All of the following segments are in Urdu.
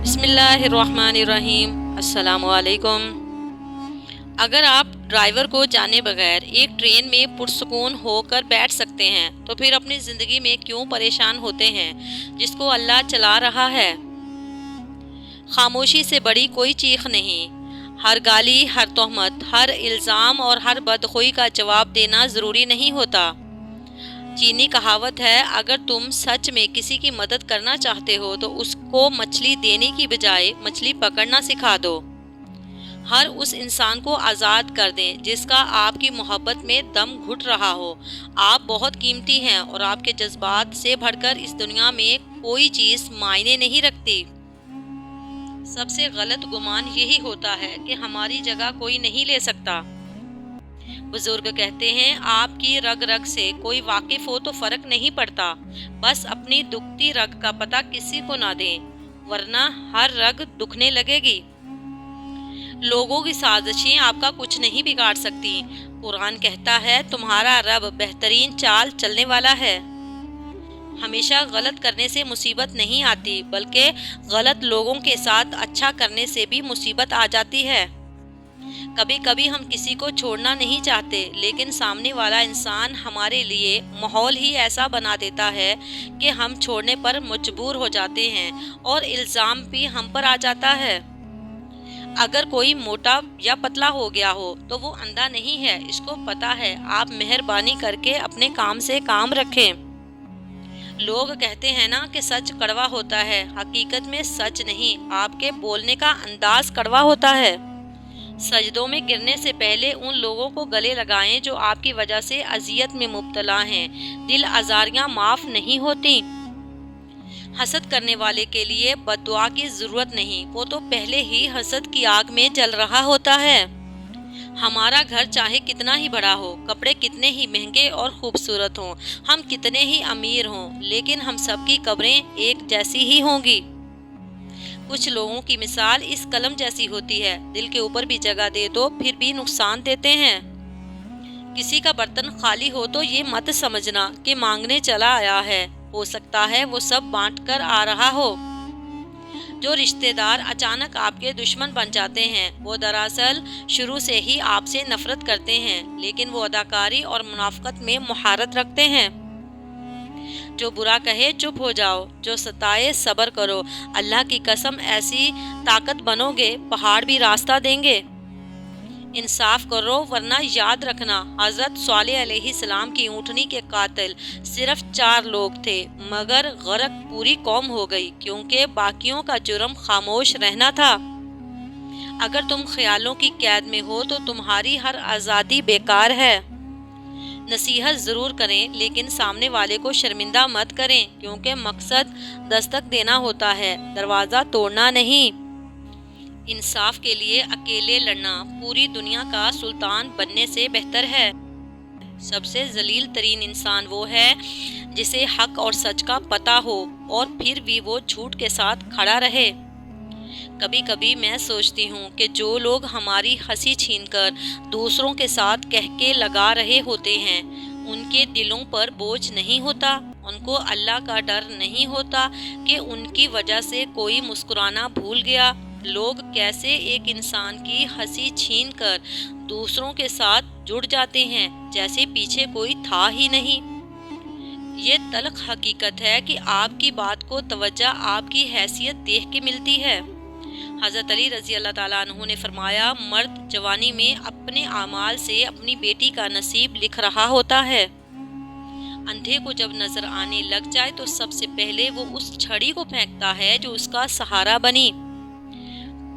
بسم اللہ الرحمن الرحیم۔ السلام علیکم۔ اگر آپ ڈرائیور کو جانے بغیر ایک ٹرین میں پرسکون ہو کر بیٹھ سکتے ہیں تو پھر اپنی زندگی میں کیوں پریشان ہوتے ہیں جس کو اللہ چلا رہا ہے؟ خاموشی سے بڑی کوئی چیخ نہیں۔ ہر گالی، ہر تہمت، ہر الزام اور ہر بدخوئی کا جواب دینا ضروری نہیں ہوتا۔ چینی کہاوت ہے، اگر تم سچ میں کسی کی مدد کرنا چاہتے ہو تو اس کو مچھلی دینے کی بجائے مچھلی پکڑنا سکھا دو۔ ہر اس انسان کو آزاد کر دیں جس کا آپ کی محبت میں دم گھٹ رہا ہو۔ آپ بہت قیمتی ہیں اور آپ کے جذبات سے بڑھ کر اس دنیا میں کوئی چیز معنی نہیں رکھتی۔ سب سے غلط گمان یہی ہوتا ہے کہ ہماری جگہ کوئی نہیں لے سکتا۔ بزرگ کہتے ہیں، آپ کی رگ رگ سے کوئی واقف ہو تو فرق نہیں پڑتا، بس اپنی دکھتی رگ کا پتہ کسی کو نہ دیں، ورنہ ہر رگ دکھنے لگے گی۔ لوگوں کی سازشیں آپ کا کچھ نہیں بگاڑ سکتی۔ قرآن کہتا ہے، تمہارا رب بہترین چال چلنے والا ہے۔ ہمیشہ غلط کرنے سے مصیبت نہیں آتی، بلکہ غلط لوگوں کے ساتھ اچھا کرنے سے بھی مصیبت آ جاتی ہے۔ کبھی کبھی ہم کسی کو چھوڑنا نہیں چاہتے، لیکن سامنے والا انسان ہمارے لیے ماحول ہی ایسا بنا دیتا ہے کہ ہم چھوڑنے پر مجبور ہو جاتے ہیں اور الزام بھی ہم پر آ جاتا ہے۔ اگر کوئی موٹا یا پتلا ہو گیا ہو تو وہ اندھا نہیں ہے، اس کو پتا ہے۔ آپ مہربانی کر کے اپنے کام سے کام رکھیں۔ لوگ کہتے ہیں نا کہ سچ کڑوا ہوتا ہے، حقیقت میں سچ نہیں، آپ کے بولنے کا انداز کڑوا ہوتا ہے۔ سجدوں میں گرنے سے پہلے ان لوگوں کو گلے لگائیں جو آپ کی وجہ سے اذیت میں مبتلا ہیں۔ دل آزاریاں معاف نہیں ہوتی۔ حسد کرنے والے کے لیے بد دعا کی ضرورت نہیں، وہ تو پہلے ہی حسد کی آگ میں جل رہا ہوتا ہے۔ ہمارا گھر چاہے کتنا ہی بڑا ہو، کپڑے کتنے ہی مہنگے اور خوبصورت ہوں، ہم کتنے ہی امیر ہوں، لیکن ہم سب کی قبریں ایک جیسی ہی ہوں گی۔ کچھ لوگوں کی مثال اس قلم جیسی ہوتی ہے، دل کے اوپر بھی جگہ دے دو پھر بھی نقصان دیتے ہیں۔ کسی کا برتن خالی ہو تو یہ مت سمجھنا کہ مانگنے چلا آیا ہے، ہو سکتا ہے وہ سب بانٹ کر آ رہا ہو۔ جو رشتہ دار اچانک آپ کے دشمن بن جاتے ہیں، وہ دراصل شروع سے ہی آپ سے نفرت کرتے ہیں، لیکن وہ اداکاری اور منافقت میں مہارت رکھتے ہیں۔ جو برا کہے چپ ہو جاؤ، جو ستائے صبر کرو، اللہ کی قسم ایسی طاقت بنو گے پہاڑ بھی راستہ دیں گے۔ انصاف کرو ورنہ یاد رکھنا، حضرت صالح علیہ السلام کی اونٹنی کے قاتل صرف 4 لوگ تھے، مگر غرق پوری قوم ہو گئی کیونکہ باقیوں کا جرم خاموش رہنا تھا۔ اگر تم خیالوں کی قید میں ہو تو تمہاری ہر آزادی بیکار ہے۔ نصیحت ضرور کریں لیکن سامنے والے کو شرمندہ مت کریں، کیونکہ مقصد دستک دینا ہوتا ہے، دروازہ توڑنا نہیں۔ انصاف کے لیے اکیلے لڑنا پوری دنیا کا سلطان بننے سے بہتر ہے۔ سب سے ذلیل ترین انسان وہ ہے جسے حق اور سچ کا پتہ ہو اور پھر بھی وہ جھوٹ کے ساتھ کھڑا رہے۔ کبھی کبھی میں سوچتی ہوں کہ جو لوگ ہماری ہنسی چھین کر دوسروں کے ساتھ کہکے لگا رہے ہوتے ہیں، ان کے دلوں پر بوجھ نہیں ہوتا، ان کو اللہ کا ڈر نہیں ہوتا کہ ان کی وجہ سے کوئی مسکرانا بھول گیا۔ لوگ کیسے ایک انسان کی ہنسی چھین کر دوسروں کے ساتھ جڑ جاتے ہیں جیسے پیچھے کوئی تھا ہی نہیں۔ یہ تلخ حقیقت ہے کہ آپ کی بات کو توجہ آپ کی حیثیت دیکھ کے ملتی ہے۔ حضرت علی رضی اللہ تعالیٰ عنہ نے فرمایا، مرد جوانی میں اپنے اعمال سے اپنی بیٹی کا نصیب لکھ رہا ہوتا ہے۔ اندھے کو جب نظر آنے لگ جائے تو سب سے پہلے وہ اس چھڑی کو پھینکتا ہے جو اس کا سہارا بنی۔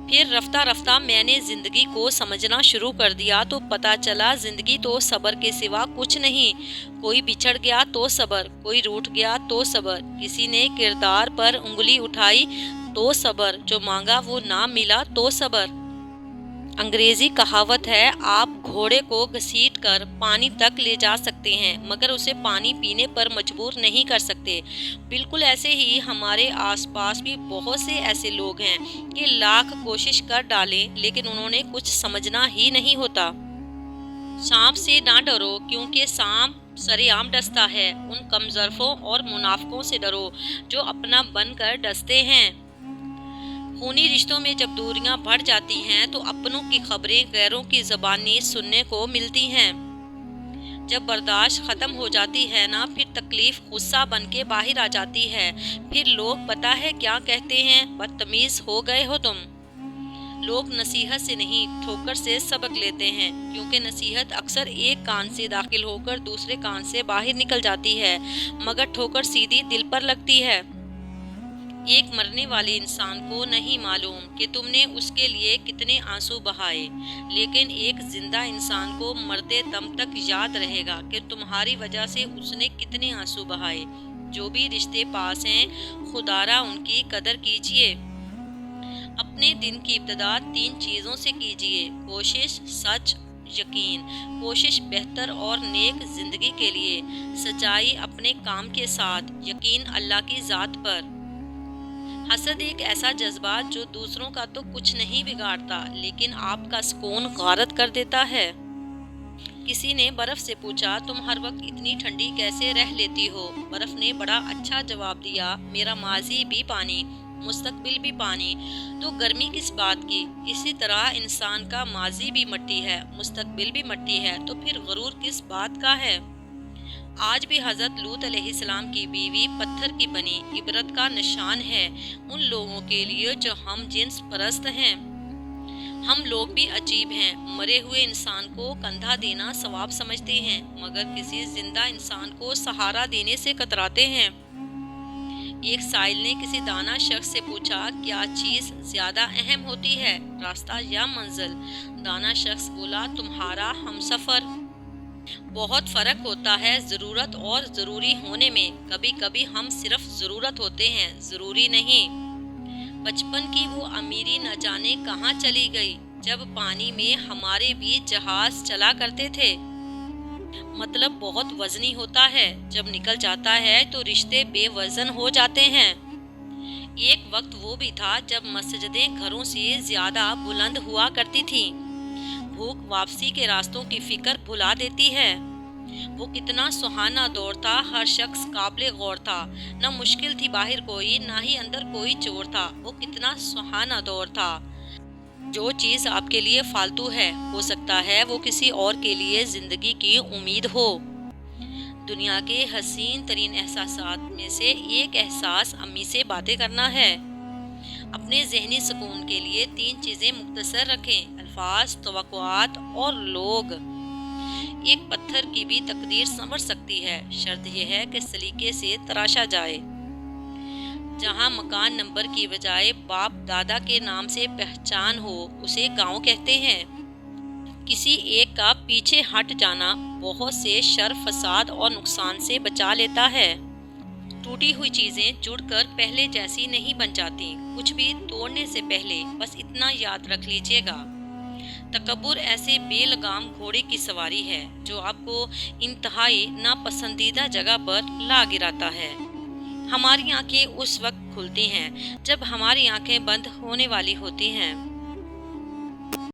پھر رفتہ رفتہ میں نے زندگی کو سمجھنا شروع کر دیا تو پتہ چلا زندگی تو صبر کے سوا کچھ نہیں۔ کوئی بچھڑ گیا تو صبر، کوئی روٹھ گیا تو صبر، کسی نے کردار پر انگلی اٹھائی تو صبر، جو مانگا وہ نہ ملا تو صبر۔ انگریزی کہاوت ہے، آپ گھوڑے کو گھسیٹ کر پانی تک لے جا سکتے ہیں مگر اسے پانی پینے پر مجبور نہیں کر سکتے۔ بالکل ایسے ہی ہمارے آس پاس بھی بہت سے ایسے لوگ ہیں کہ لاکھ کوشش کر ڈالیں لیکن انہوں نے کچھ سمجھنا ہی نہیں ہوتا۔ سانپ سے نہ ڈرو کیونکہ سانپ سرے عام ڈستا ہے، ان کمظرفوں اور منافقوں سے ڈرو جو اپنا بن کر ڈستے ہیں۔ خونی رشتوں میں جب دوریاں بڑھ جاتی ہیں تو اپنوں کی خبریں غیروں کی زبانی سننے کو ملتی ہیں۔ جب برداشت ختم ہو جاتی ہے نا، پھر تکلیف غصہ بن کے باہر آ جاتی ہے۔ پھر لوگ پتہ ہے کیا کہتے ہیں، بدتمیز ہو گئے ہو تم۔ لوگ نصیحت سے نہیں، ٹھوکر سے سبق لیتے ہیں، کیونکہ نصیحت اکثر ایک کان سے داخل ہو کر دوسرے کان سے باہر نکل جاتی ہے، مگر ٹھوکر سیدھی دل پر لگتی ہے۔ ایک مرنے والے انسان کو نہیں معلوم کہ تم نے اس کے لیے کتنے آنسو بہائے، لیکن ایک زندہ انسان کو مرتے دم تک یاد رہے گا کہ تمہاری وجہ سے اس نے کتنے آنسو بہائے۔ جو بھی رشتے پاس ہیں، خدارا ان کی قدر کیجیے۔ اپنے دن کی ابتدا 3 چیزوں سے کیجیے: کوشش، سچ، یقین۔ کوشش بہتر اور نیک زندگی کے لیے، سچائی اپنے کام کے ساتھ، یقین اللہ کی ذات پر۔ حسد ایک ایسا جذبہ جو دوسروں کا تو کچھ نہیں بگاڑتا، لیکن آپ کا سکون غارت کر دیتا ہے۔ کسی نے برف سے پوچھا، تم ہر وقت اتنی ٹھنڈی کیسے رہ لیتی ہو؟ برف نے بڑا اچھا جواب دیا، میرا ماضی بھی پانی، مستقبل بھی پانی، تو گرمی کس بات کی؟ اسی طرح انسان کا ماضی بھی مٹی ہے، مستقبل بھی مٹی ہے، تو پھر غرور کس بات کا ہے؟ آج بھی حضرت لوط علیہ السلام کی بیوی پتھر کی بنی عبرت کا نشان ہے ان لوگوں کے لیے جو ہم جنس پرست ہیں۔ ہم لوگ بھی عجیب ہیں، مرے ہوئے انسان کو کندھا دینا ثواب سمجھتے ہیں، مگر کسی زندہ انسان کو سہارا دینے سے کتراتے ہیں۔ ایک سائل نے کسی دانا شخص سے پوچھا، کیا چیز زیادہ اہم ہوتی ہے، راستہ یا منزل؟ دانا شخص بولا، تمہارا ہمسفر۔ بہت فرق ہوتا ہے ضرورت اور ضروری ہونے میں۔ کبھی کبھی ہم صرف ضرورت ہوتے ہیں، ضروری نہیں۔ بچپن کی وہ امیری نہ جانے کہاں چلی گئی جب پانی میں ہمارے بھی جہاز چلا کرتے تھے۔ مطلب بہت وزنی ہوتا ہے، جب نکل جاتا ہے تو رشتے بے وزن ہو جاتے ہیں۔ ایک وقت وہ بھی تھا جب مسجدیں گھروں سے زیادہ بلند ہوا کرتی تھیں۔ بھوک واپسی کے راستوں کی فکر بھلا دیتی ہے۔ وہ کتنا سہانا دور تھا، ہر شخص قابل غور تھا، نہ مشکل تھی باہر کوئی، نہ ہی اندر کوئی چور تھا۔ وہ کتنا سہانا دور تھا۔ جو چیز آپ کے لیے فالتو ہے، ہو سکتا ہے وہ کسی اور کے لیے زندگی کی امید ہو۔ دنیا کے حسین ترین احساسات میں سے ایک احساس امی سے باتیں کرنا ہے۔ اپنے ذہنی سکون کے لیے 3 چیزیں مختصر رکھیں: الفاظ، توقعات اور لوگ۔ ایک پتھر کی بھی تقدیر سنور سکتی ہے، شرط یہ ہے کہ سلیقے سے تراشا جائے۔ جہاں مکان نمبر کی بجائے باپ دادا کے نام سے پہچان ہو، اسے گاؤں کہتے ہیں۔ کسی ایک کا پیچھے ہٹ جانا بہت سے شر، فساد اور نقصان سے بچا لیتا ہے۔ ٹوٹی ہوئی چیزیں جڑ کر پہلے جیسی نہیں بن جاتی، کچھ بھی توڑنے سے پہلے بس اتنا یاد رکھ لیجیے گا، تکبر ایسے بے لگام گھوڑے کی سواری ہے جو آپ کو انتہائی ناپسندیدہ جگہ پر لا گراتا ہے۔ ہماری آنکھیں اس وقت کھلتی ہیں جب ہماری آنکھیں بند ہونے والی ہوتی ہیں۔